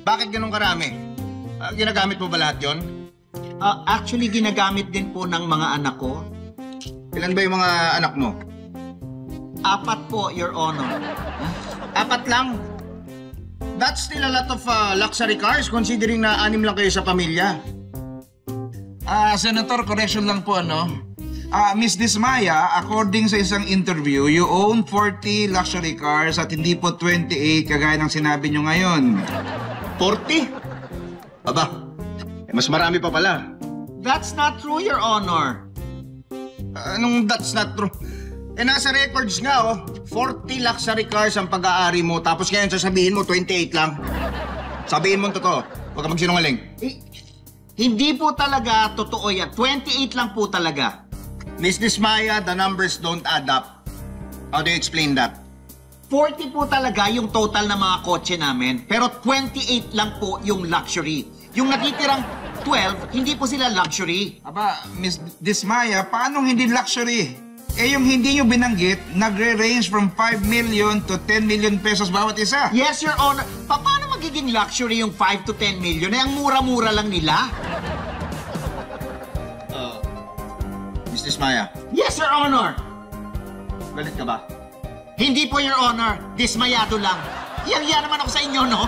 Bakit ganun karami? Ginagamit mo ba lahat yon? Actually, ginagamit din po ng mga anak ko. Ilan ba yung mga anak mo? 4 po, Your Honor. 4 lang? That's still a lot of luxury cars considering na 6 lang kayo sa pamilya. Senator, correction lang po, ano? Miss Dismaya, according sa isang interview, you own 40 luxury cars at hindi po 28 kagaya ng sinabi nyo ngayon. 40? Aba, mas marami pa pala. That's not true, Your Honor. Anong that's not true? Nasa records nga, 40 luxury cars ang pag-aari mo, tapos ngayon sasabihin mo 28 lang. Sabihin mo totoo, huwag ka magsinungaling. Hindi po talaga totoo yan. 28 lang po talaga. Miss Dismaya, the numbers don't add up. How do you explain that? 40 po talaga yung total ng mga kotse namin, pero 28 lang po yung luxury. Yung natitirang 12, hindi po sila luxury. Aba, Miss Dismaya, paanong hindi luxury? Yung hindi nyo binanggit, nagre-range from 5 million to 10 million pesos bawat isa. Yes, Your Honor. Paano magiging luxury yung 5 to 10 million? Ang mura-mura lang nila. Miss Dismaya, Yes, Your Honor. galit ka ba? Hindi po, Your Honor. Dismayado lang. Iyang-iya naman ako sa inyo, no?